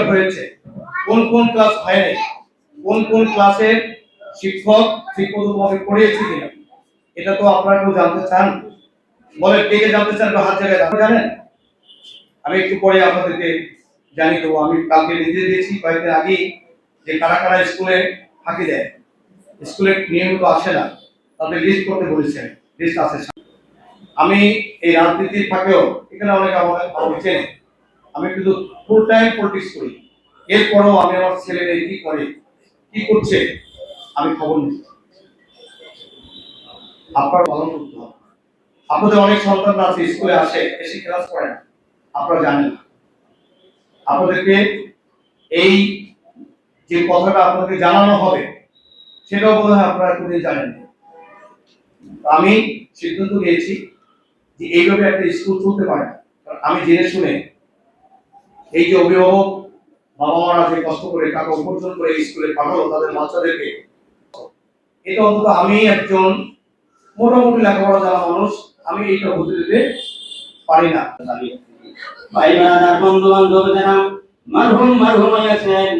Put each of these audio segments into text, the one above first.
হয়েছে, কোন কোন ক্লাস হয়নি, কোন কোন ক্লাসের শিক্ষক ঠিকমতো পড়িয়েছে কিনা, এটা তো আপনারা কেউ জানতে চান? বলে কে কে জানতে চান? হাত জায়গায় জানেন? আমি একটু পরে আপনাদেরকে জানিয়ে দেবো। আমি কালকে নিজে দিয়েছি কয়েকদিন আগে, যে কারা কারা স্কুলে ফাঁকি দেয়, স্কুলে নিয়মিত আসে না, তাদের লিস্ট করতে বলেছেন। লিস্ট আছে। আমি এই রাজনীতির ফাঁকেও এখানে অনেক আমাদের চেনে, আমি কিন্তু ফুল টাইম পলিটিক্স করি। এরপরও আমি আমার ছেলেদের কি করে, কি করছে, আমি খবর নিই। আপনার পালন করতে হবে। আপনাদের অনেক সন্তান আছে স্কুলে আসে, এসে ক্লাস করে না, আপনারা জানেন না। আপনাদেরকে এই যে কথাটা আপনাদের জানানো হবে, সেটাও বোধ হয় আপনারা এতদিন জানেন। আমি সিদ্ধান্ত নিয়েছি যে এইভাবে একটা স্কুল চলতে পারে না। আমি জেনে শুনে এই যে অভিভাবক বাবা মারা যে কষ্ট করে টাকা উপার্জন করে স্কুলে পাঠালো তাদের বাচ্চাদেরকে, এটা অন্তত আমি একজন মোটামুটি লেখাপড়া জানা মানুষ, আমি এইটা হতে দিতে পারি না। ভাই বারাদার বন্ধু বান্ধব যারা মারহুম হয়েছেন,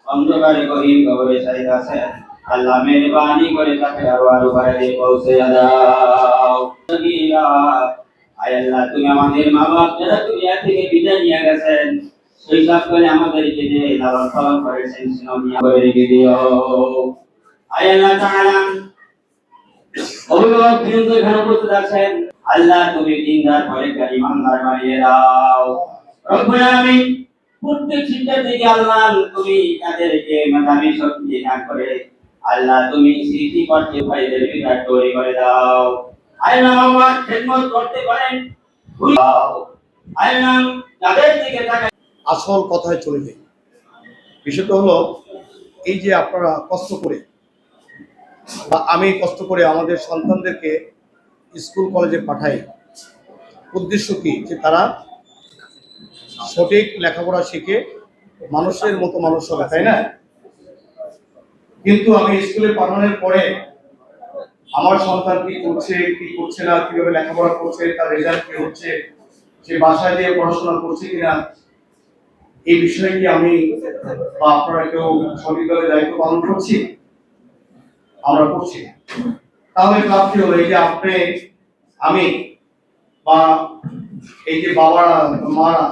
অন্ধকারে গহীন কবরে চাইতে আছেন, আল্লাহ মেহরবানি করে তাকে আরো বাড়ি পৌঁছে দাও। আয় আল্লাহ, তুমি আমাদের মা বাপ যারা দুনিয়া থেকে বিদায় নিয়ে গেছেন, সেই সব করে আমাদেরকে যে লালন পালন করেছেন সিনমিয়া করে রেখে দিও। আয় আল্লাহ তাআলা, অভিভাবক বৃন্দ এখানে উপস্থিত আছেন, আল্লাহ তুমি দিনদার পরেকার ইমানদার বানিয়ে দাও। রব্বুল আলামিন, প্রত্যেক শিক্ষার্থীকে আল্লাহ তুমি তাদেরকে মেধাবী শক্তি দান করে আল্লাহ তুমি স্মৃতি করতে ভাইদের বিরাট তৈরি করে দাও। আল্লাহ আমার খেদমত করতে পারেন আল্লাহ, তাদের দিকে তাকায়। আসল কথায় চলে যাই। বিষয়টা হলো এই যে আপনারা কষ্ট করে বা আমি কষ্ট করে আমাদের সন্তানদেরকে স্কুল কলেজে পাঠাই, উদ্দেশ্য কি? যে তারা সঠিক লেখাপড়া শিখে মানুষের মতো মানুষ হবে, তাই না? কিন্তু আমি স্কুলে পাঠানোর পরে আমার সন্তান কি করছে, কি করছে না, কিভাবে লেখাপড়া করছে, তার রেজাল্ট কি হচ্ছে, সে বাসায় দিয়ে পড়াশোনা করছে কিনা, এই বিষয়ে কি আমি বা আপনারা কেউ সঠিকভাবে দায়িত্ব পালন করছি? আমরা করছি। তাহলে লাভটি হলো এই যে আপনি, আমি বা এই যে বাবারা মারা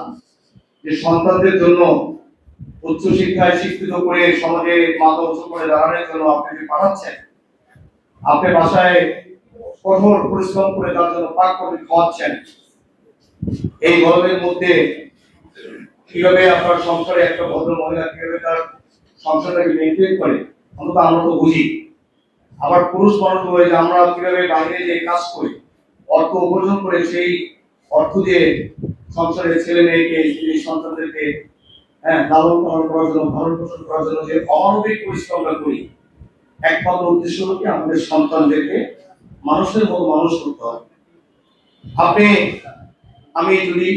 যে সন্তানদের জন্য উচ্চ শিক্ষায় শিক্ষিত করে সমাজে মাথা উঁচু করে দাঁড়ানোর জন্য আপনি যে পাঠাচ্ছেন, আপনি বাসায় কঠোর পরিশ্রম করে তার জন্য পাক করে খাওয়াচ্ছেন, এই গরমের মধ্যে কিভাবে আপনার সংসারে একটা ভদ্র মহিলা কিভাবে তার সংসারটাকে মেনটেন করে, অন্তত আমরা তো বুঝি। আবার পুরুষ মানুষ হয়ে যে আমরা কিভাবে বাইরে যে কাজ করি, অর্থ উপার্জন করে সেই অর্থ দিয়ে সংসারের ছেলে মেয়েকে, সন্তানদেরকে লালন পালন করার জন্য, ভরণ পোষণ করার জন্য যে অমানবিক পরিশ্রমটা করি, একমাত্র উদ্দেশ্য হলো কি আমাদের সন্তানদেরকে মানুষের মতো মানুষ করতে হবে। আপনি আমি যদি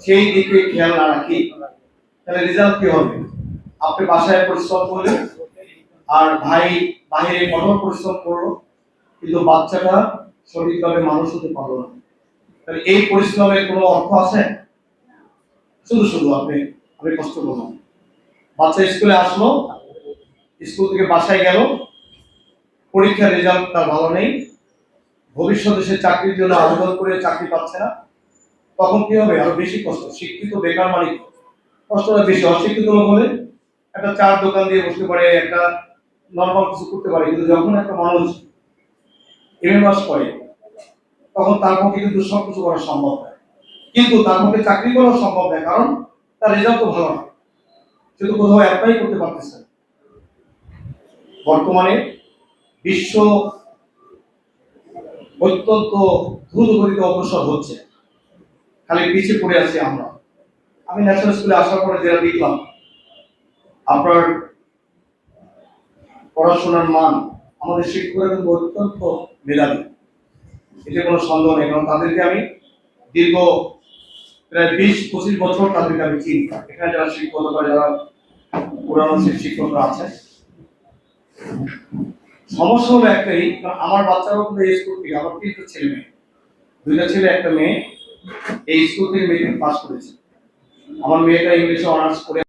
সেই দিকে খেয়াল না রাখি, তাহলে রেজাল্ট কি হবে? আপনি বাসায় পরিশ্রম করলেন আর ভাই বাহিরে কঠোর পরিশ্রম করলো, কিন্তু বাচ্চাটা সঠিকভাবে মানুষ হতে পারলো না। তাহলে এই পরিশ্রমের কোনো অর্থ আছে? শুধু শুধু আপনি কষ্ট করলাম। বাচ্চা স্কুলে আসলো, স্কুল থেকে বাসায় গেল, পরীক্ষার রেজাল্ট তার ভালো নেই, ভবিষ্যতে সে চাকরির জন্য আবেদন করে চাকরি পাচ্ছে না, তখন কি হবে? আরো বেশি কষ্ট। শিক্ষিত বেকার মালিক কষ্টটা বেশি। অশিক্ষিত লোক হলে একটা চার দোকান দিয়ে বসতে পারে, একটা নর্মাল কিছু করতে পারে, কিন্তু যখন একটা মানুষ এমএ পাস করে তখন তার পক্ষে কিন্তু সবকিছু করা সম্ভব নয়। কিন্তু তার পক্ষে চাকরি করা সম্ভব নয়, কারণ তার রেজাল্ট তো ভালো না, সেটা কোথাও অ্যাপ্লাই করতে পারতেছে। বর্তমানে বিশ্ব অত্যন্ত দ্রুত গতিতে অগ্রসর হচ্ছে, খালি পিছিয়ে পড়ে আছি আমরা। আমি ন্যাশনাল স্কুলে আসার পরে যেটা দেখলাম, আপনার পড়াশোনার মান, আমাদের শিক্ষকরা কিন্তু অত্যন্ত মেধাবী, এতে কোনো সন্দেহ নেই। কারণ তাদেরকে আমি দীর্ঘ প্রায় 20-25 বছর তাদেরকে আমি চিনি। এখানে যারা শিক্ষকতা করে, যারা পুরানো শিক্ষকরা আছে, সমস্যা হলো একটাই, আমার বাচ্চারাও কিন্তু এই স্কুল থেকে, আমার 3টা ছেলে মেয়ে, 2টা ছেলে 1টা মেয়ে এই স্কুল থেকে মেট্রিক পাস করেছে। আমার মেয়েটা ইংলিশে অনার্স করে